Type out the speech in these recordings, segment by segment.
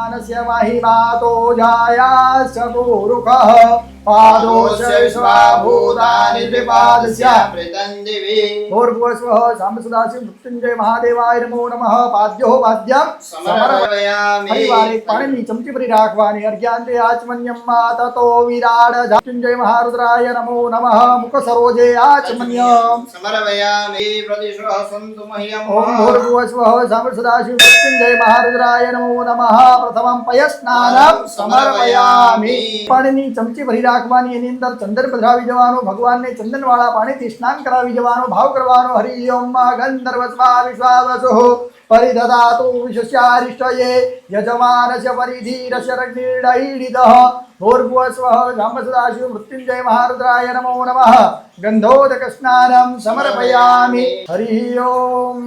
यजमानस्य महिमातो जायाश्च गुरुकः पादोश्च विश्वाभूतानि द्विपादस्य प्रतन्दिवि भूर्भुवस्वः साम्बसदाशिव मृत्युंजय महादेवाय नमो नमः पाद्यो पाद्यं समर्पयामि परिवारे पाणिनी चमची भरी राखवानी अर्घ्यांते आचमन्यं ततो विराड मृत्युंजय महारुद्राय नमो नमः मुख सरोजे आचमन्यं समर्पयामि प्रतिश्रः सन्तु मह्यम् ओम भूर्भुवस्वः साम्बसदाशिव मृत्युंजय महारुद्राय नमो नमः प्रथमं पयस्नानं समर्पयामि पाणिनी चमची भरी રાખવાની એની અંદર ચંદન પધરાવી જવાનો ભગવાનને ચંદનવાળા પાણીથી સ્નાન કરાવી જવાનો ભાવ કરવાનો હરિ ઓમ ગંધર્વસ્વા વિશ્વાવસુઃ પરિદધાતુ વિશસ્યારિષ્ટયે યજમાનસ્ય પરિધીરસ્ય રગ્નિર્દૈડિદઃ ભૂર્ભુવસ્વઃ સામ્બસદાશિવ મૃત્યુંજય મહારુદ્રાય નમો નમઃ ગંધોદક સ્નાનમ સમર્પયામિ હરિ ઓમ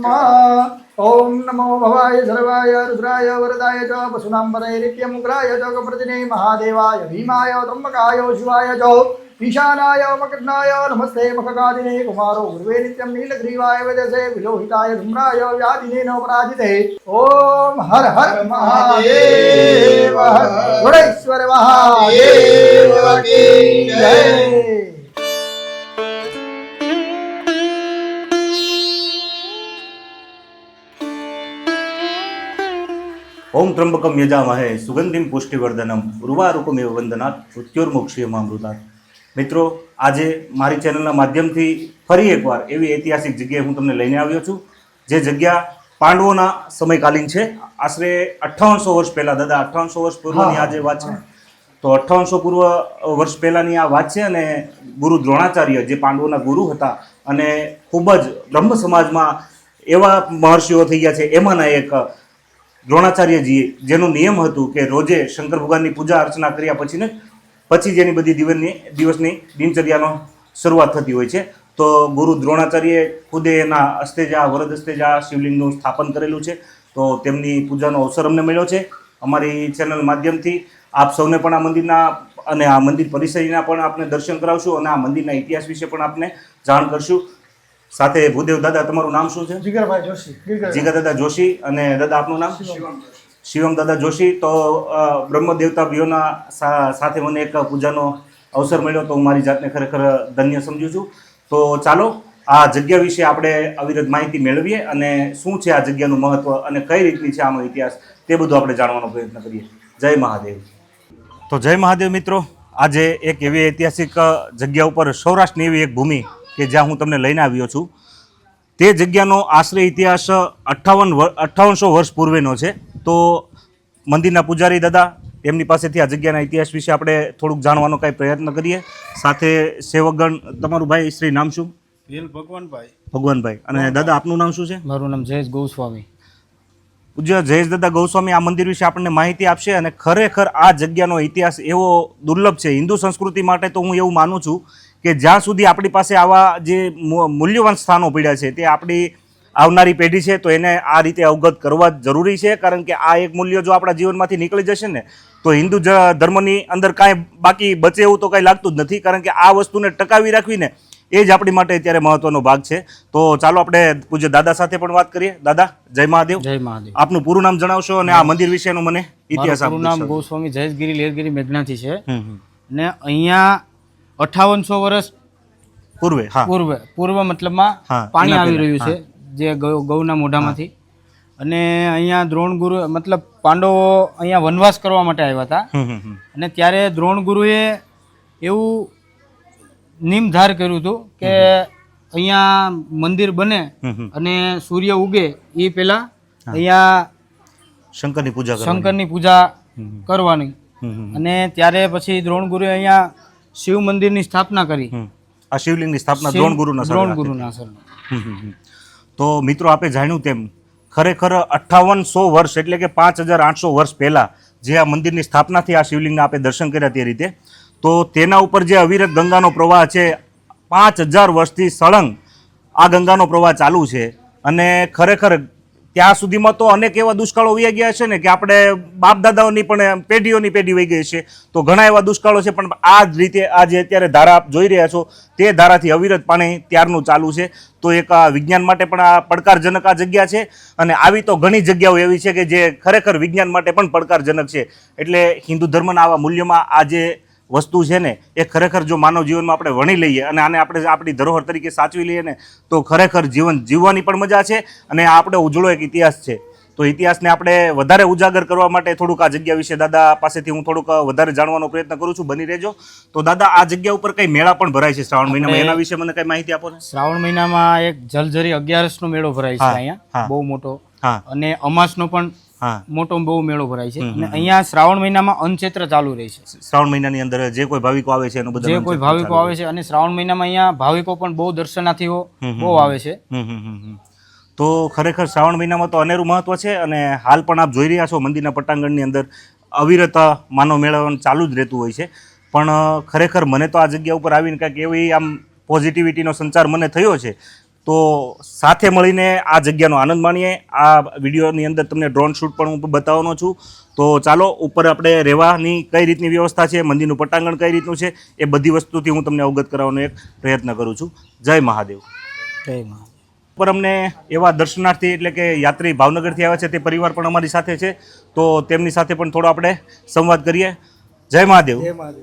ओम नमो भवाय सर्वाय रुद्राय वरदाय च पशूनां पतये नित्यमुग्राय च गप्रतिने महादेवाय भीमाय त्र्यंबकाय शिवाय च ईशानाय मकर्णाय नमस्ते मखगादिने कुमारो गुरुवे नित्यं नीलग्रीवाय वेदसे विलोहिताय धूम्राय व्याधिने न पराजिते ओम हर हर महादेव गुणेश्वर महादेव की जय। ओम त्र्यंबकम यजामहे सुगंधिम पुष्टिवर्धनम उर्वारुकमेव वंदनात् मृत्युर्मोक्षयमामृतात्। मित्रों, આજે મારી ચેનલના માધ્યમથી ફરી એકવાર એવી ઐતિહાસિક જગ્યાએ હું તમને લઈને આવ્યો છું જે જગ્યા પાંડવોના સમયકાલીન છે। આશરે 5800 વર્ષ પહેલાં, દાદા 5800 વર્ષ પૂર્વની આ જે વાત છે, તો 5800 વર્ષ પહેલાંની આ વાત છે। અને ગુરુ દ્રોણાચાર્ય જે પાંડવોના ગુરુ હતા અને ખૂબ જ બ્રહ્મ સમાજમાં એવા મહર્ષિઓ થઈ ગયા છે, એમાંના એક દ્રોણાચાર્યજીએ જેનું નિયમ હતું કે રોજે શંકર ભગવાનની પૂજા અર્ચના કર્યા પછી જેની બધી દિવસની દિનચર્યાનો શરૂઆત થતી હોય છે। તો ગુરુ દ્રોણાચાર્યએ ખુદે એના હસ્તેજા વરદ હસ્તેજા શિવલિંગનું સ્થાપન કરેલું છે। તો તેમની પૂજાનો અવસર અમને મળ્યો છે। અમારી ચેનલ માધ્યમથી આપ સૌને પણ આ મંદિરના અને આ મંદિર પરિસરના પણ આપણે દર્શન કરાવશું અને આ મંદિરના ઇતિહાસ વિશે પણ આપને જાણ કરશું। સાથે ભૂદેવ દાદા, તમારું નામ શું છે? જીગરભાઈ જોશી। જીગર દાદા જોશી। અને દાદા આપનું નામ? શિવમ દાદા જોશી। તો બ્રહ્મ દેવતા ભાઈઓના સાથે મને એક પૂજાનો અવસર મળ્યો તો હું મારી જાતને ખરેખર ધન્ય સમજું છું। તો ચાલો આ જગ્યા વિશે આપણે અવિરત માહિતી મેળવીએ અને શું છે આ જગ્યાનું મહત્વ અને કઈ રીતની છે આનો ઇતિહાસ તે બધું આપણે જાણવાનો પ્રયત્ન કરીએ। જય મહાદેવ। તો જય મહાદેવ મિત્રો, આજે એક એવી ઐતિહાસિક જગ્યા ઉપર સૌરાષ્ટ્રની એવી એક ભૂમિ કે જ્યાં હું તમને લઈને આવ્યો છું, તે જગ્યાનો આશરે ઇતિહાસ 5800 વર્ષ પૂર્વેનો છે। તો મંદિરના પૂજારી દાદા, એમની પાસેથી આ જગ્યાના ઇતિહાસ વિશે આપણે થોડુંક જાણવાનો કાંઈ પ્રયત્ન કરીએ। સાથે સેવકગણ, તમારું ભાઈ શ્રી નામ શું? ભગવાનભાઈ। અને દાદા આપનું નામ શું છે? મારું નામ જયેશ ગોસ્વામી। પૂજ્ય જયેશ દાદા ગોસ્વામી આ મંદિર વિશે આપણને માહિતી આપશે। અને ખરેખર આ જગ્યાનો ઇતિહાસ એવો દુર્લભ છે હિન્દુ સંસ્કૃતિ માટે, તો હું એવું માનું છું કે જ્યાં સુધી આપણી પાસે આવા જે મૂલ્યવાન સ્થાનો પડ્યા છે તે આપણી આવનારી પેઢી છે તો એને આ રીતે અવગત કરવા જ જરૂરી છે। કારણ કે આ એક મૂલ્ય જો આપણા જીવનમાંથી નીકળી જશે ને તો હિન્દુ ધર્મની અંદર કાંઈ બાકી બચે એવું તો કાંઈ લાગતું જ નથી। કારણ કે આ વસ્તુને ટકાવી રાખવીને એ જ આપણી માટે અત્યારે મહત્વનો ભાગ છે। તો ચાલો આપણે પૂજ્ય દાદા સાથે પણ વાત કરીએ। દાદા જય મહાદેવ। જય મહાદેવ। આપનું પૂરું નામ જણાવશો અને આ મંદિર વિશેનો મને ઇતિહાસ આપો। મારું નામ ગોસ્વામી જયેશગીરી લેરગીરી મેઘનાથી છે ને અહીંયા 5800 વર્ષ પૂર્વ મતલબમાં પાણી આવી રહ્યું છે જે ગૌના મોઢામાંથી। અને અહીંયા દ્રોણ ગુરુ મતલબ પાંડવો અહીંયા વનવાસ કરવા માટે આવ્યા હતા અને ત્યારે દ્રોણ ગુરુએ એવું નિમધાર કર્યું હતું કે અહીંયા મંદિર બને અને સૂર્ય ઉગે એ પહેલા અહીંયા શંકરની પૂજા કરવાની। અને ત્યારે પછી દ્રોણ ગુરુએ અહીંયા શિવ મંદિરની સ્થાપના કરી। આ શિવલિંગની સ્થાપના દ્રોણ ગુરુના શરણે। તો મિત્રો, આપણે જાણ્યું તેમ ખરેખર 5800 વર્ષ એટલે કે 5800 વર્ષ પહેલાં જે આ મંદિરની સ્થાપનાથી આ શિવલિંગના આપણે દર્શન કર્યા તે રીતે, તો તેના ઉપર જે અવિરત ગંગાનો પ્રવાહ છે 5000 વર્ષથી સળંગ આ ગંગાનો પ્રવાહ ચાલુ છે। અને ખરેખર ત્યાં સુધીમાં તો અનેક એવા દુષ્કાળો વહી ગયા છે ને કે આપણે બાપ દાદાઓની પણ પેઢીઓની પેઢી વહી ગઈ છે. તો ઘણા એવા દુષ્કાળો છે, પણ આ જ રીતે આ જે અત્યારે ધારા આપ જોઈ રહ્યા છો તે ધારાથી અવિરત પાણી ત્યારનું ચાલુ છે. તો એક આ વિજ્ઞાન માટે પણ આ પડકારજનક આ જગ્યા છે, અને આવી તો ઘણી જગ્યાઓ એવી છે કે જે ખરેખર વિજ્ઞાન માટે પણ પડકારજનક છે. એટલે હિન્દુ ધર્મના આવા મૂલ્યોમાં આ જે વસ્તુ છે ને એ ખરેખર જો માનવ જીવનમાં આપણે વણી લઈએ અને આને આપણે આપણી ધરોહર તરીકે સાચવી લઈએ ને તો ખરેખર જીવન જીવવાની પણ મજા છે. અને આ આપણે ઉજળો એક ઇતિહાસ છે. તો ઇતિહાસને આપણે વધારે ઉજાગર કરવા માટે થોડુંક આ જગ્યા વિશે દાદા પાસેથી હું થોડુંક વધારે જાણવાનો પ્રયત્ન કરું છું. બની રહેજો. તો દાદા, આ જગ્યા ઉપર કઈ મેળા પણ ભરાય છે શ્રાવણ મહિનામાં, એના વિશે મને કઈ માહિતી આપો ને. શ્રાવણ મહિનામાં એક જલઝરી 11નો મેળો ભરાય છે અહીંયા, બહુ મોટો. અને અમાસનો પણ મોટો બહુ મેળો ભરાય છે. અને અહીંયા શ્રાવણ મહિનામાં અન્નક્ષેત્ર ચાલુ રહે છે. શ્રાવણ મહિનાની અંદર જે કોઈ ભાવિકો આવે છે એનું બધું જે કોઈ ભાવિકો આવે છે, અને શ્રાવણ મહિનામાં અહીંયા ભાવિકો પણ બહુ દર્શનાર્થીઓ બહુ આવે છે. તો ખરેખર શ્રાવણ મહિનામાં તો અનેરું મહત્વ છે. અને હાલ પણ આપ જોઈ રહ્યા છો મંદિરના પટાંગણની અંદર અવિરત માનવ મેળાવન ચાલુ જ રહેતું હોય છે. પણ ખરેખર મને તો આ જગ્યા ઉપર આવીને કંઈક એવી આમ પોઝિટિવિટીનો સંચાર મને થયો છે. તો સાથે મળીને આ જગ્યાનો આનંદ માણીએ. આ વિડીયોની અંદર તમને ડ્રોન શૂટ પણ હું બતાવવાનો છું. તો ચાલો, ઉપર આપણે રહેવાની કઈ રીતની વ્યવસ્થા છે, મંદિરનું પટાંગણ કઈ રીતનું છે, એ બધી વસ્તુથી હું તમને અવગત કરાવવાનો એક પ્રયત્ન કરું છું. જય મહાદેવ. જય મહાદેવ. પર અમને એવા દર્શનાર્થી એટલે કે યાત્રી ભાવનગરથી આવ્યા છે તે પરિવાર પણ અમારી સાથે છે. તો તેમની સાથે પણ થોડો આપણે સંવાદ કરીએ. જય મહાદેવ.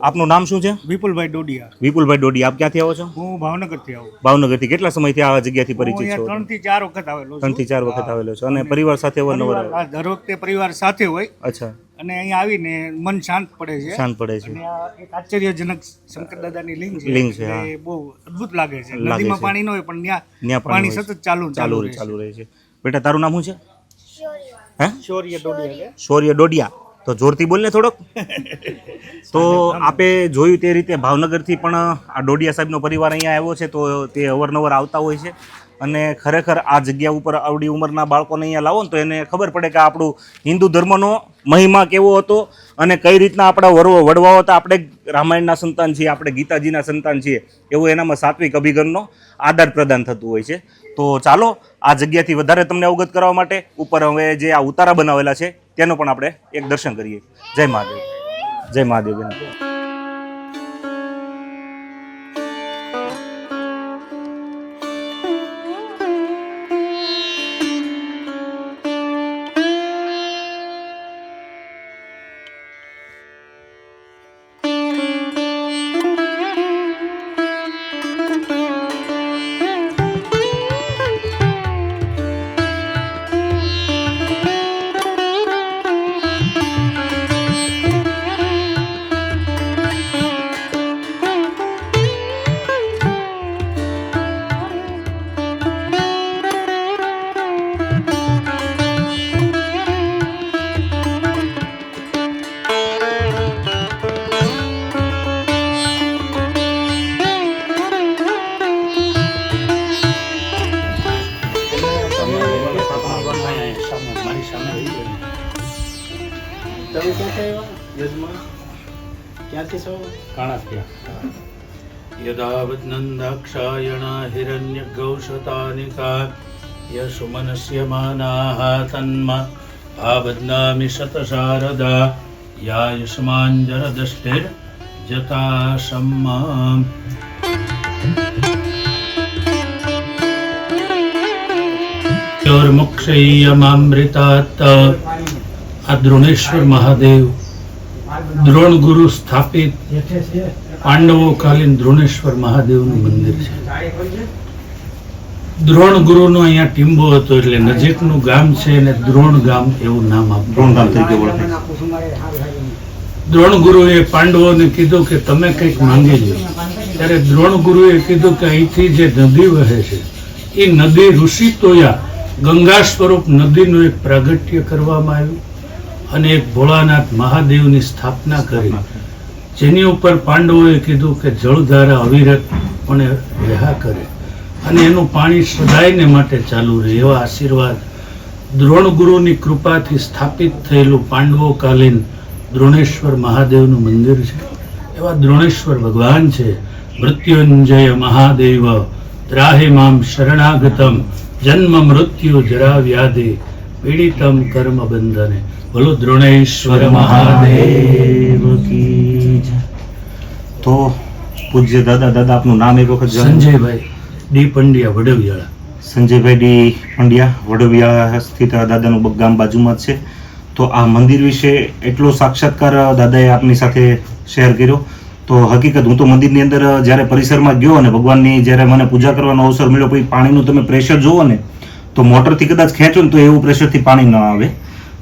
આપનું નામ શું છે? વિપુલભાઈ ડોડિયા. વિપુલભાઈ ડોડિયા. આપ ક્યાંથી આવો છો? હું ભાવનગરથી આવું. ભાવનગરથી. કેટલા સમયથી આ જગ્યાથી પરિચિત છો? 3 થી 4 વખત આવેલો છું. 3 થી 4 વખત આવેલો છો. અને પરિવાર સાથે અવારનવાર આવો? દર વખતે પરિવાર સાથે હોય. અચ્છા. અને અહીંયા આવીને મન શાંત પડે છે. શાંત પડે છે. અને આ એક આશ્ચર્યજનક શંકર દાદાની લિંગ છે. લિંગ છે, હા. એ બહુ અદ્ભુત લાગે છે. નદીમાં પાણી ન હોય પણ ત્યાં પાણી સતત ચાલુ રહે છે. બેટા, તારું નામ શું છે? હે? શૌર્ય ડોડિયા. શૌર્ય ડોડિયા. તો જોરથી બોલ ને થોડોક. તો આપે જોયું તે રીતે ભાવનગરથી પણ આ ડોડિયા સાહેબનો પરિવાર અહીંયા આવ્યો છે. તો તે અવારનવાર આવતા હોય છે. અને ખરેખર આ જગ્યા ઉપર આવડી ઉંમરના બાળકોને અહીંયા લાવો ને તો એને ખબર પડે કે આપણું હિન્દુ ધર્મનો મહિમા કેવો હતો અને કઈ રીતના આપણા વડવાઓ હતા. આપણે રામાયણના સંતાન છીએ, આપણે ગીતાજીના સંતાન છીએ, એવું એનામાં સાત્વિક અભિગમનો આદાન પ્રદાન થતું હોય છે. તો ચાલો, આ જગ્યાથી વધારે તમને અવગત કરવા માટે ઉપર હવે જે આ ઉતારા બનાવેલા છે તેનો પણ આપણે એક દર્શન કરીએ. જય મહાદેવ. જય મહાદેવ બેન. यदावद्नन्दाक्षायणा हिरण्यगौशतानिका यशुमनस्य मानाः तन्म भावद्नामि शतशारदा यायुष्माञ्जरदष्टिर्जताशम्माम् योर्मुक्षय्यमामृतात् अद्रोणेश्वर महादेव द्रोण गुरु स्थापित પાંડવો કાલીન દ્રોણેશ્વર મહાદેવનું મંદિર છે. દ્રોણ ગુરુનો અહીંયા ટીંબો હતો એટલે નજીકનું ગામ છે અને દ્રોણ ગામ એવું નામ આપ્યું. દ્રોણ ગુરુએ પાંડવોને કીધું કે તમે કંઈક માંગી લો. ત્યારે દ્રોણ ગુરુએ કીધું કે અહીંથી જે નદી વહે છે એ નદી ઋષિ તોયા ગંગા સ્વરૂપ નદીનું એક પ્રાગટ્ય કરવામાં આવ્યું અને એક ભોળાનાથ મહાદેવની સ્થાપના કરી, જેની ઉપર પાંડવોએ કીધું કે જળધારા અવિરત પણ વહ્યા કરે અને એનું પાણી સદાયને માટે ચાલુ રહે. એવા આશીર્વાદ દ્રોણ ગુરુની કૃપાથી સ્થાપિત થયેલું પાંડવોકાલીન દ્રોણેશ્વર મહાદેવનું મંદિર છે. એવા દ્રોણેશ્વર ભગવાન છે. મૃત્યુંજય મહાદેવ ત્રાહિ મામ શરણાગતમ જન્મ મૃત્યુ જરા વ્યાધિ પીડિતમ કર્મ બંધને. બોલો દ્રોણેશ્વર મહાદેવ કી જય. તો પૂજ્ય દાદા આપનું નામ એક વખત જણાવો. સંજયભાઈ ડી પંડ્યા વડવિયાળા. સંજયભાઈ ડી પંડ્યા વડોવિયા સ્થિત દાદાનું ગામ બાજુમાં જ છે. તો આ મંદિર વિશે એટલો સાક્ષાત્કાર દાદાએ આપની સાથે શેર કર્યો. તો હકીકત હું તો મંદિરની અંદર જ્યારે પરિસરમાં ગયો અને ભગવાનની જ્યારે મને પૂજા કરવાનો અવસર મળ્યો, પછી પાણીનું તમે પ્રેશર જુઓ ને તો મોટરથી કદાચ ખેંચો ને તો એવું પ્રેશરથી પાણી ન આવે.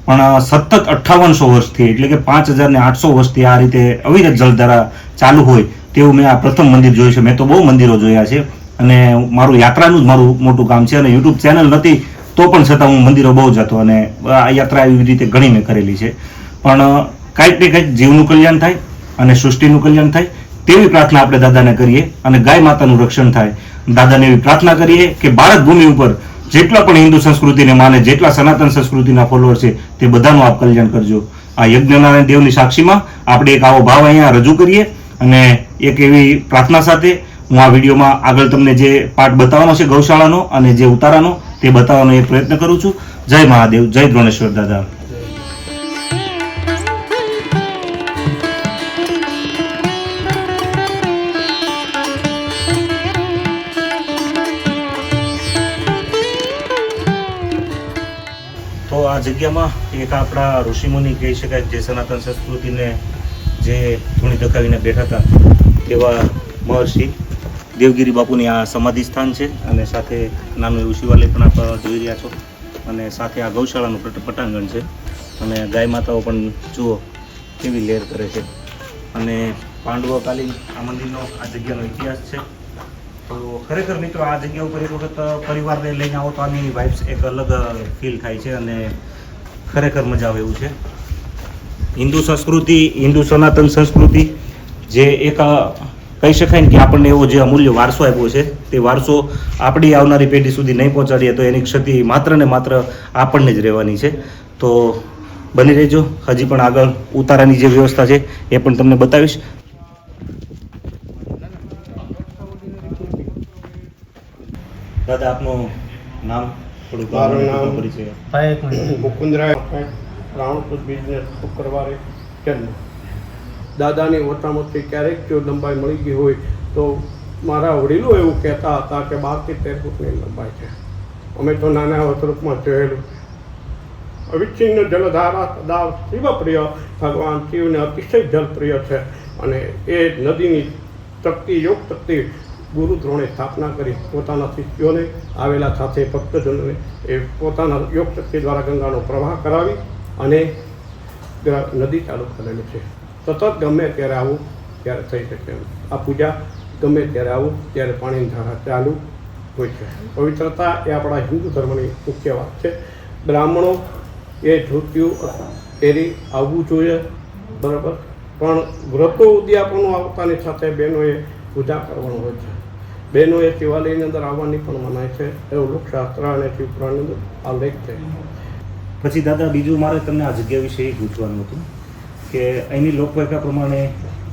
પણ સતત 5800 વર્ષથી એટલે કે 5800 વર્ષથી આ રીતે અવિરત જલધારા ચાલુ હોય તેવું મેં આ પ્રથમ મંદિર જોયું છે. મેં તો બહુ મંદિરો જોયા છે અને મારું યાત્રાનું જ મારું મોટું કામ છે અને યુટ્યુબ ચેનલ નથી તો પણ છતાં હું મંદિરો બહુ જતો અને આ યાત્રા એવી રીતે ઘણી મેં કરેલી છે. પણ કાંઈક ને કંઈક જીવનું કલ્યાણ થાય અને સૃષ્ટિનું કલ્યાણ થાય તેવી પ્રાર્થના આપણે દાદાને કરીએ અને ગાય માતાનું રક્ષણ થાય. દાદાને એવી પ્રાર્થના કરીએ કે ભારત ભૂમિ ઉપર જેટલા પણ હિન્દુ સંસ્કૃતિને માને, જેટલા સનાતન સંસ્કૃતિના ફોલોઅર છે તે બધાનું આપ કલ્યાણ કરજો. આ યજ્ઞનારાયણ દેવની સાક્ષીમાં આપણે એક આવો ભાવ અહીંયા રજૂ કરીએ અને એક એવી પ્રાર્થના સાથે હું આ વિડીયોમાં આગળ તમને જે પાઠ બતાવવાનો છે ગૌશાળાનો અને જે ઉતારાનો તે બતાવવાનો એક પ્રયત્ન કરું છું. જય મહાદેવ, જય દ્રોણેશ્વર દાદા. તો આ જગ્યામાં એક આપણા ઋષિમુનિ કહી શકાય જે સનાતન સંસ્કૃતિને જે ધૂણી ધકાવીને બેઠા હતા એવા મહર્ષિ દેવગીરી બાપુની આ સમાધિ સ્થાન છે અને સાથે નાનું એવું શિવાલય પણ આપ જોઈ રહ્યા છો અને સાથે આ ગૌશાળાનું પટાંગણ છે અને ગાય માતાઓ પણ જુઓ કેવી લહેર કરે છે. અને પાંડવકાલીન આ મંદિરનો આ જગ્યાનો ઇતિહાસ છે. તો ખરેખર મિત્રો આ જગ્યા ઉપર એક વખત પરિવારને લઈને આવો તો આની વાઇબ્સ એક અલગ ફીલ થાય છે અને ખરેખર મજા આવે એવું છે. હિન્દુ સંસ્કૃતિ, હિન્દુ સનાતન સંસ્કૃતિ જે એક કહી શકાય ને કે આપણને એવો જે અમૂલ્ય વારસો આપ્યો છે તે વારસો આપણી આવનારી પેઢી સુધી નહીં પહોંચાડીએ તો એની ક્ષતિ માત્ર ને માત્ર આપણને જ રહેવાની છે. તો બની રહેજો, હજી પણ આગળ ઉતારાની જે વ્યવસ્થા છે એ પણ તમને બતાવીશ. દાદા આપનું નામ થોડુંક મારું નામ પરિચય. મુકુંદરાય રાવણપુર બિઝનેસ શુક્રવારે જન્મ. દાદાની ઓછામાંથી ક્યારેક જો લંબાઈ મળી ગઈ હોય તો મારા વડીલો એવું કહેતા હતા કે 12 થી 13 ફૂટની લંબાઈ છે. અમે તો નાના સ્વરૂપમાં જોયેલું. અવિચ્છિન્ન જલધારા સદા શિવપ્રિય, ભગવાન શિવને અતિશય જલપ્રિય છે અને એ નદીની શક્તિ, યોગ શક્તિ ગુરુ દ્રોણે સ્થાપના કરી પોતાના શિષ્યોને આવેલા સાથે ભક્તજનોને એ પોતાના યોગ શક્તિ દ્વારા ગંગાનો પ્રવાહ કરાવી અને નદી ચાલુ કરેલી છે. સતત ગમે ત્યારે આવું ત્યારે થઈ શકે એમ. આ પૂજા ગમે ત્યારે આવું ત્યારે પાણીની ધારા ચાલુ હોય છે. પવિત્રતા એ આપણા હિન્દુ ધર્મની મુખ્ય વાત છે. બ્રાહ્મણો એ ધોતિયું પહેરી આવવું જોઈએ, બરાબર, પણ વ્રતો ઉદ્યાપનો આવતાની સાથે બહેનોએ પૂજા કરવાનું હોય છે. બહેનોએ શિવાલયની અંદર આવવાની પણ મનાય છે એવું લોકશાસ્ત્ર અને શિવપુરાણની અંદર ઉલ્લેખ છે. પછી દાદા બીજું મારે તમને આ જગ્યા વિશે એ પૂછવાનું હતું કે અહીંની લોકવાયકા પ્રમાણે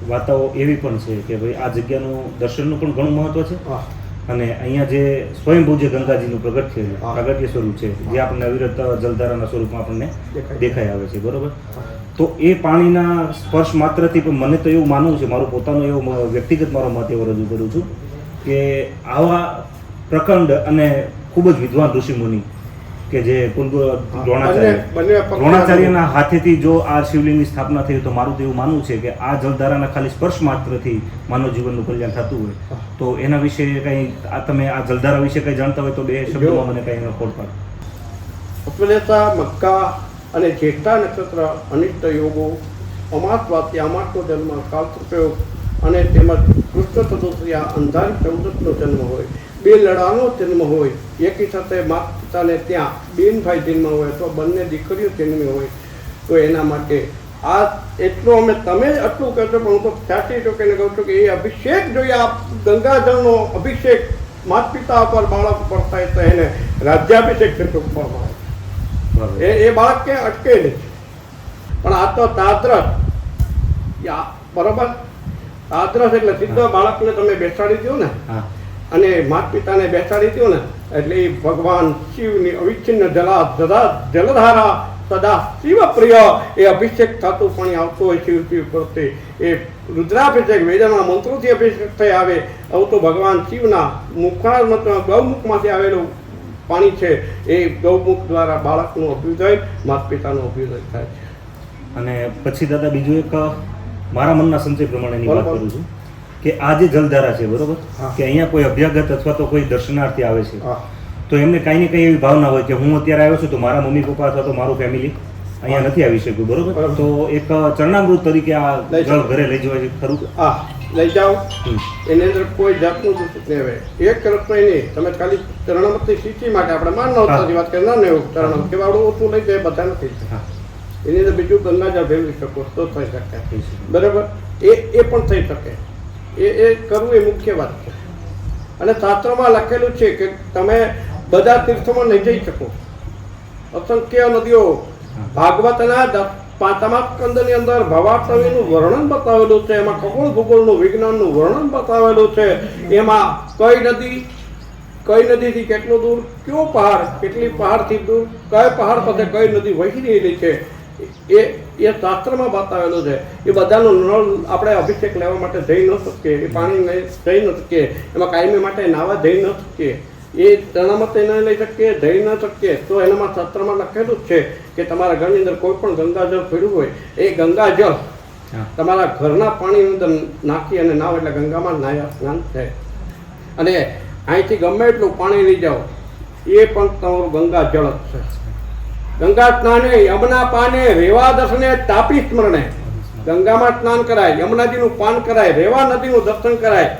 વાર્તાઓ એવી પણ છે કે ભાઈ આ જગ્યાનું દર્શનનું પણ ઘણું મહત્વ છે અને અહીંયા જે સ્વયંભૂ જે ગંગાજીનું પ્રાગટ્ય સ્વરૂપ છે જે આપણને અવિરત જલધારાના સ્વરૂપમાં આપણને દેખાઈ આવે છે, બરોબર. તો એ પાણીના સ્પર્શ માત્રથી પણ મને તો એવું માનવું છે, મારું પોતાનું એવું વ્યક્તિગત મારો મત એવો રજૂ કરું છું કે આવા પ્રખંડ અને ખૂબ જ વિદ્વાન ઋષિમુનિ કે જે દ્રોણાચાર્યના હાથેથી જો આ શિવલિંગની સ્થાપના થઈ તો મારું તો એવું માનવું છે કે આ જલધારાના ખાલી સ્પર્શ માત્રથી માનવ જીવનનું કલ્યાણ થતું હોય. તો એના વિશે કંઈ તમે આ જલધારા વિશે કંઈ જાણતા હોય તો બે શબ્દોમાં મને કંઈ ખોટ પાડો. ઉપલેતા, મક્કા અને જ્યેષ્ઠા નક્ષત્ર અનિષ્ટ યોગો, અમાસવાસી, અમાસનો જન્મ, કાલસર્પયોગ અને તેમજ કૃષ્ણ ચતુર્થીયા અંધારી ચૌદસનો જન્મ હોય, બે લડાનો જન્મ હોય, એકી સાથે માતા પિતાને ત્યાં બેનભાઈ જન્મ હોય અથવા બંને દીકરીઓ જન્મી હોય તો એના માટે આ એટલું અમે તમે જ આટલું કહેશો પણ હું તો 86% કહું છું કે એ અભિષેક જોઈએ. આ ગંગાજળનો અભિષેક માતા પિતા ઉપર બાળક ઉપર થાય તો એને રાજ્યાભિષેક જેટલું ઉપર મળે. એ બાળક ક્યાં અટકે નહીં. પણ આ તો તાદ્રસ, બરાબર, તાદ્રસ એટલે સીધો બાળકને તમે બેસાડી દો ને અને માતા પિતાને બેસાડી દો ને એટલે એ ભગવાન શિવની અવિચ્છિન્ન જલધારા સદા શિવ પ્રિય એ અભિષેક થતું પાણી આવતું હોય શિવ શિવ કરતે એ રુદ્રાભિષેક વેદના મંત્રોથી અભિષેક થઈ આવે આવું તો ભગવાન શિવના ગૌમુખમાંથી આવેલું પાણી છે એ ગૌમુખ દ્વારા બાળકનો અભ્યુદય માતા પિતાનો અભ્યુદય થાય છે. અને પછી દાદા બીજું એક મારા મનના સંચય પ્રમાણેની વાત કરું છું કે આ જે જલધારા છે બરોબર કે અહીંયા કોઈ અભ્યાગત અથવા તો કોઈ દર્શનાર્થી આવે છે તો એમને કાંઈ ને કંઈ એવી ભાવના હોય કે હું અત્યારે આવ્યો છું તો મારા મમ્મી પપ્પા અથવા તો મારું ફેમિલી અહીંયા નથી આવી શક્યું બરોબર તો એક ચરણામૃત તરીકે આ જળ ઘરે લઈ જવાય છે ખરું? લઈ જાઓ એની અંદર કોઈ જાતનું દૂષિત નહીં આવે. એક રસોઈ નહીં, તમે ખાલી ચરણામૃતની શીશી માટે આપણે માનવતાની વાત કરીએ ના એવું ચરણામૃત કે આવડું ઓછું લઈ જાય બધા નથી એની અંદર બીજું ગંગાજળ ભેળવી શકો તો થઈ શકે બરાબર એ પણ થઈ શકે એ કરવું એ મુખ્ય વાત છે. અને શાસ્ત્રમાં લખેલું છે કે તમે બધા તીર્થોમાં નહીં જઈ શકો. અસંખ્ય નદીઓ ભાગવતના 5મા સ્કંદની અંદર ભવાટવીનું વર્ણન બતાવેલું છે, એમાં ખગોળ ભૂગોળનું વિજ્ઞાનનું વર્ણન બતાવેલું છે. એમાં કઈ નદીથી કેટલું દૂર, કયો પહાડ કેટલી પહાડથી દૂર, કઈ પહાડ પાસે કઈ નદી વહી રહેલી છે એ શાસ્ત્રમાં બતાવેલું છે. એ બધાનો નળ આપણે અભિષેક લેવા માટે જઈ ન શકીએ, એ પાણી જઈ ન શકીએ, એમાં કાયમી માટે નાવા જઈ ન શકીએ, એ ચરણામૃત ન લઈ શકીએ, જઈ ન શકીએ. તો એનામાં શાસ્ત્રમાં લખેલું જ છે કે તમારા ઘરની અંદર કોઈ પણ ગંગાજળ પડ્યું હોય એ ગંગાજળ તમારા ઘરના પાણીની અંદર નાખી અને નાવ એટલે ગંગામાં નાયા સ્નાન થાય. અને અહીંથી ગમે એટલું પાણી લઈ જાઓ એ પણ તમારું ગંગાજળ જ છે. ગંગા સ્નાને યમુના પાને રેવા દર્શને તાપી સ્મરણે. ગંગામાં સ્નાન કરાય, યમુનાજીનું પાન કરાય, રેવા નદીનું દર્શન કરાય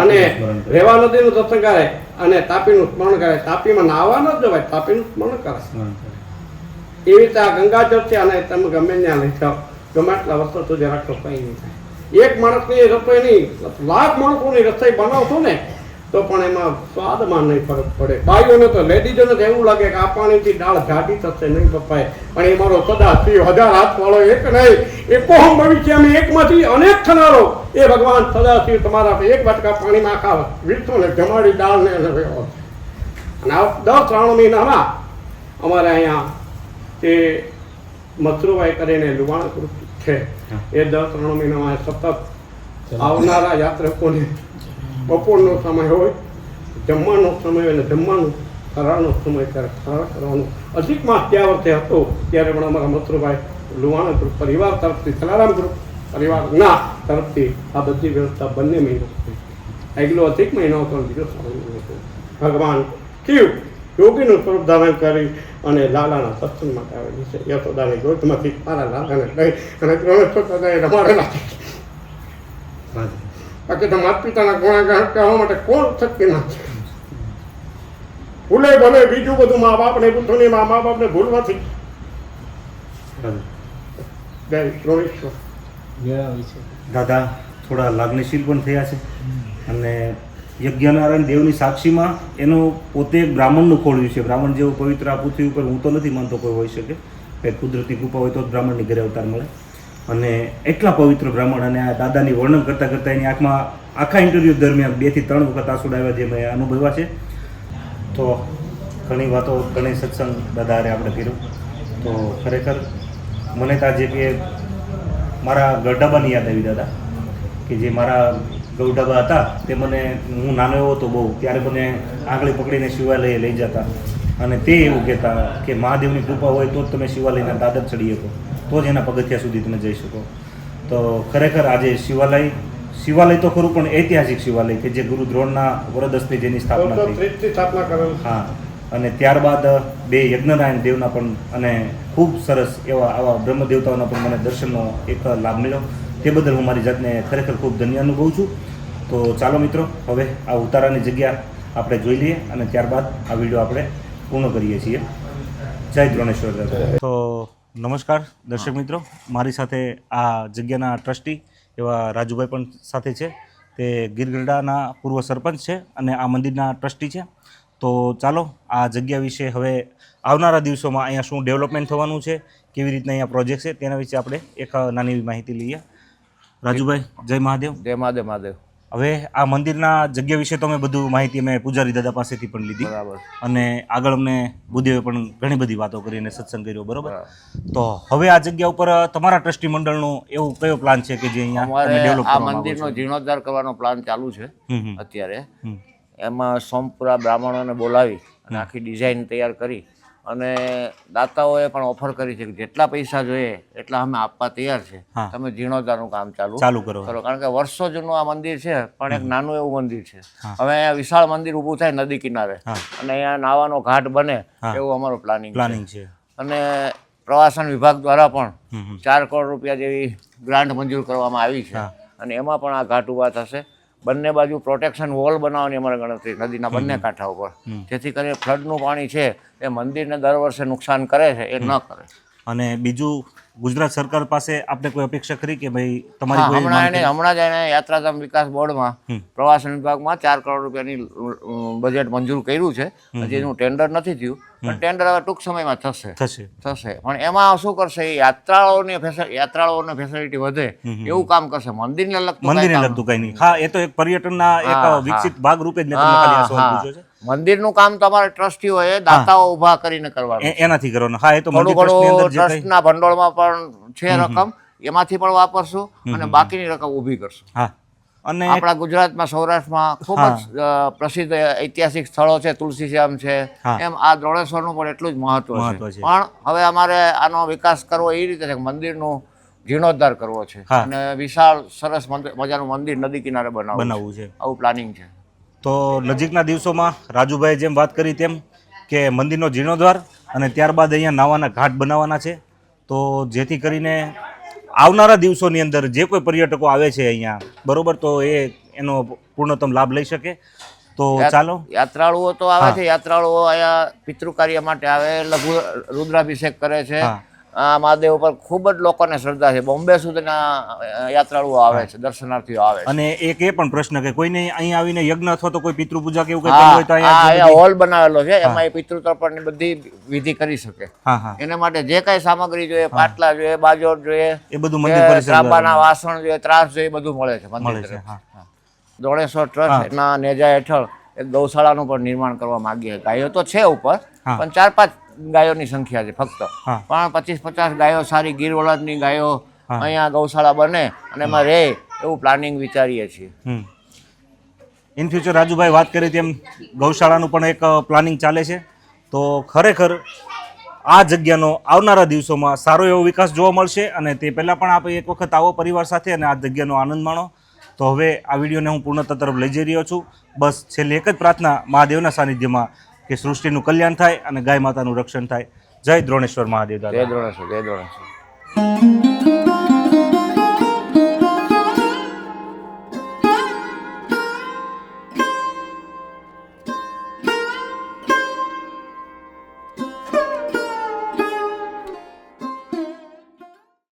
અને રેવા નદીનું દર્શન કરાય અને તાપીનું સ્મરણ કરાય. તાપીમાં નાહવા ન જવાય, તાપીનું સ્મરણ કરાય. એવી રીતે આ ગંગાજળ છે અને તમે ગમે ત્યાં લઈ જાઓ, ગમે એટલા વર્ષો સુધી રાખો કંઈ નહીં થાય. એક માણસની રસોઈ નહીં, લાખ માણસોની રસોઈ બનાવશો ને તો પણ એમાં સ્વાદમાં નહીં ફરક પડે. ભાઈઓને તો લેડીઝોને તો એવું લાગે કે આ પાણીથી દાળ જાડી થશે નહીં પપ્પાએ, પણ એ મારો સદા શિવ 1000 હાથવાળો એક નહીં, એકોહમ ભવિષ્ય અમે એકમાંથી અનેક થનારો એ ભગવાન સદા શિવ તમારા એક વાટકા પાણીમાં આખા વિશ્વને જમાડી દાળને અને 10 શ્રાવણ મહિનામાં અમારે અહીંયા તે મથુરભાઈ કરીને લુવાણ ગ્રુપ છે એ 10 શ્રાવણ મહિનામાં સતત આવનારા યાત્રિકોને બપોરનો સમય હોય, જમવાનો સમય હોય, જમવાનું ફરાળનો સમય ત્યારે ફરાળ કરવાનું. અધિક માસ જ્યાં વર્ષે હતો ત્યારે પણ અમારા મથુરભાઈ લુવાણા ગ્રુપ પરિવાર તરફથી, સલારામ ગ્રુપ પરિવારના તરફથી આ બધી વ્યવસ્થા બંને મહિનો આગલો અધિક મહિનો હતો, બીજો શ્રાવણ મહિનો હતો. ભગવાન શિવ યોગીનું સ્વરૂપ ધારણ કરી અને લાલાના સત્સંગ માટે આવેલી છે. યશોદાની ગોદમાંથી મારા લાલાને લઈ અને 3 છોકરાએ રમાડેલા છે. બાકી તો માતા પિતાના ગુણાગાન કહેવા માટે કોણ શક્તિ નથી. ભૂલે ભલે બીજું બધું મા બાપને બુદ્ધોની મા બાપને ભૂલવાથી જય રોમેશ્વર. દાદા થોડા લાગણીશીલ પણ થયા છે અને યજ્ઞનારાયણ દેવની સાક્ષીમાં એનું પોતે એક બ્રાહ્મણનું ખોળ્યું છે. બ્રાહ્મણ જેવું પવિત્ર આ પૃથ્વી ઉપર હું તો નથી માનતો કોઈ હોઈ શકે, કંઈક કુદરતી કૃપા હોય તો જ બ્રાહ્મણની ઘરે અવતાર મળે. અને એટલા પવિત્ર બ્રાહ્મણ અને આ દાદાની વર્ણન કરતાં કરતાં એની આંખમાં આખા ઇન્ટરવ્યૂ દરમિયાન 2 થી 3 વખત આંસુ આવ્યા જે મેં અનુભવ્યા છે. તો ઘણી વાતો, ઘણી સત્સંગ દાદા હારે આપણે કર્યું. તો ખરેખર મને તો આજે કે મારા ગઢડાબાની યાદ આવી દાદા, કે જે મારા ગૌડાબા હતા તે મને, હું નાનો એવો હતો બહુ, ત્યારે મને આંગળી પકડીને શિવાલયે લઈ જતા અને તે એવું કહેતા કે મહાદેવની કૃપા હોય તો જ તમે શિવાલયના દાદર ચડી શકો, તો જ એના પગથિયા સુધી તમે જઈ શકો. તો ખરેખર આજે શિવાલય તો ખરું પણ ઐતિહાસિક શિવાલય કે જે ગુરુ દ્રોણના વરદસ્તે જેની સ્થાપના થઈ. હા, અને ત્યારબાદ 2 યજ્ઞનારાયણ દેવના પણ અને ખૂબ સરસ એવા આવા બ્રહ્મ દેવતાઓના પણ મને દર્શનનો એક લાભ મળ્યો. તે બદલ હું મારી જાતને ખરેખર ખૂબ ધન્ય અનુભવું છું. તો ચાલો મિત્રો, હવે આ ઉતારાની જગ્યા આપણે જોઈ લઈએ અને ત્યારબાદ આ વિડીયો આપણે પૂર્ણ કરીએ છીએ. જય દ્રોણેશ્વર દાદા. તો નમસ્કાર દર્શક મિત્રો, મારી સાથે આ જગ્યાના ટ્રસ્ટી એવા રાજુભાઈ પણ સાથે છે. તે ગીરગઢડાના પૂર્વ સરપંચ છે અને આ મંદિરના ટ્રસ્ટી છે. તો ચાલો આ જગ્યા વિશે હવે આવનારા દિવસોમાં અહીંયા શું ડેવલપમેન્ટ થવાનું છે, કેવી રીતના અહીંયા પ્રોજેક્ટ છે તેના વિશે આપણે એક નાની એવી માહિતી લઈએ. રાજુભાઈ, જય મહાદેવ. જય મહાદેવ. મહાદેવ. હવે આ મંદિરના જગ્યા વિશે તો અમે બધું માહિતી અમે પૂજારી દાદા પાસેથી પણ લીધી બરાબર. અને આગળ અમને બુદ્ધિએ પણ ઘણી બધી વાતો કરી અને સત્સંગ કર્યો, બરોબર. તો હવે આ જગ્યા ઉપર તમારા ટ્રસ્ટી મંડળનો એવું કયો પ્લાન છે કે જે અહીંયા તમે અમારે ડેવલપ આ કરવા માંગો મંદિરનો છો? જીર્ણોદ્ધાર કરવાનો પ્લાન ચાલુ છે હમ. અત્યારે. હમ. એમાં સોમપુરા બ્રાહ્મણોને બોલાવી અને આખી ડિઝાઇન તૈયાર કરી અને દાતાઓએ પણ ઓફર કરી છે કે જેટલા પૈસા જોઈએ એટલા અમે આપવા તૈયાર છે, હા. તમે જીર્ણોદ્ધારનું કામ ચાલુ કરો. કારણ કે વર્ષો જૂનું આ મંદિર છે, પણ એક નાનું એવું મંદિર છે. હવે અહીંયા વિશાળ મંદિર ઊભું થાય નદી કિનારે હા. અને અહીંયા નાવાનો ઘાટ બને હા. એવું અમારું પ્લાનિંગ છે. અને પ્રવાસન વિભાગ દ્વારા પણ હમ. 4 કરોડ રૂપિયા જેવી ગ્રાન્ટ મંજૂર કરવામાં આવી છે હા. અને એમાં પણ આ ઘાટ ઊભા થશે. બંને બાજુ પ્રોટેક્શન વોલ બનાવવાની અમારે ગણતરી નદીના બંને કાંઠા ઉપર, જેથી કરીને ફ્લડનું પાણી છે એ મંદિરને દર વર્ષે નુકસાન કરે છે એ ન કરે. અને બીજું ગુજરાત સરકાર પાસે આપને કોઈ અપેક્ષા ખરી કે ભાઈ તમારી કોઈ માંગ ખરી? હમણાં જ એને યાત્રાધામ વિકાસ બોર્ડમાં પ્રવાસન વિભાગમાં 4 કરોડ રૂપિયાની બજેટ મંજૂર કર્યું છે. હજી એનું ટેન્ડર નથી થયું, પણ ટેન્ડર હવે ટૂંક સમયમાં થશે. પણ એમાં શું કરશે, એ યાત્રાળુઓને ફેસિલિટી વધે એવું કામ કરશે. મંદિરને લગતું કઈ નહીં. હા, એ તો એક પર્યટનના એક વિકસિત ભાગ રૂપે જ મેં તમને ખાલી આ સવાલ પૂછ્યો છે. મંદિરનું કામ તમારે ટ્રસ્ટીઓએ દાતાઓ ઊભા કરીને કરવાનું, એનાથી કરવાનું. હા, એ તો થોડું મંદિર ટ્રસ્ટની અંદર ઘણું જે કંઈ ટ્રસ્ટના ભંડોળમાં પણ છે રકમ, એમાંથી પણ વાપરશું અને બાકીની રકમ ઊભી કરશું. હા. અને આપણા ગુજરાતમાં સૌરાષ્ટ્રમાં ખૂબ જ પ્રસિદ્ધ ઐતિહાસિક સ્થળો છે, તુલસીશ્યામ છે, એમ આ દ્રોણેશ્વરનું પણ એટલું જ મહત્વ છે. પણ હવે અમારે આનો વિકાસ કરવો એ રીતે છે કે મંદિરનું જીર્ણોદ્ધાર કરવો છે અને વિશાળ સરસ મજાનું મંદિર નદી કિનારે બનાવવું છે. આવું પ્લાનિંગ છે. તો નજીકના દિવસોમાં રાજુભાઈ જેમ વાત કરી તેમ કે મંદિરનો જીર્ણોદ્ધાર અને ત્યારબાદ અહીંયા નાવાના ઘાટ બનાવવાના છે, તો જેથી કરીને આવનારા દિવસોની અંદર જે કોઈ પર્યટકો આવે છે અહીંયા, બરોબર, તો એનો પૂર્ણતમ લાભ લઈ શકે. તો ચાલો, યાત્રાળુઓ તો આવે છે, યાત્રાળુઓ અહીંયા પિતૃ કાર્ય માટે આવે, લઘુ રુદ્રાભિષેક કરે છે. આ મહાદેવ પર ખૂબ જ લોકોને શ્રદ્ધા છે. બોમ્બે સુધીના યાત્રાળુઓ આવે છે, દર્શનાર્થીઓ આવે છે. અને એક એ પણ પ્રશ્ન કે કોઈને અહીંયા આવીને યજ્ઞ અથવા તો કોઈ પિતૃ પૂજા કે એવું કંઈ કરવું હોય તો અહીંયા હોલ બનાવેલો છે, એમાં એ પિતૃ તર્પણની બધી વિધિ કરી શકે. એના માટે જે કઈ સામગ્રી જોઈએ, પાટલા જોઈએ, બાજોટ જોઈએ, એ બધું મંદિર પરિસર તાંબાના વાસણ જોઈએ, ત્રાસ જોઈએ, બધું મળે છે મંદિર તરફથી. દ્રોણેશ્વર ટ્રસ્ટ ના નેજા હેઠળ એક ગૌશાળાનું પણ નિર્માણ કરવા માંગીએ. ગાયો તો છે ઉપર, પણ 4-5 ગાયોની સંખ્યા છે ફક્ત, પણ 25-50 ગાયો સારી ગીર વળદની ગાયો અહીંયા ગૌશાળા બને અને એમાં રહે એવું પ્લાનિંગ વિચારીએ છીએ. ઇન ફ્યુચર રાજુભાઈ વાત કરી તેમ ગૌશાળાનું પણ એક પ્લાનિંગ ચાલે છે. તો ખરેખર આ જગ્યાનો આવનારા દિવસોમાં સારો એવો વિકાસ જોવા મળશે અને તે પહેલાં પણ આપણે એક વખત આવો પરિવાર સાથે અને આ જગ્યાનો આનંદ માણો. તો હવે આ વિડીયોને હું પૂર્ણતા તરફ લઈ જઈ રહ્યો છું. બસ છેલ્લી એક જ પ્રાર્થના મહાદેવના સાનિધ્યમાં કે સૃષ્ટિનું કલ્યાણ થાય અને ગાય માતાનું રક્ષણ થાય. જય દ્રોણેશ્વર મહાદેવ. જય દ્રોણેશ્વર.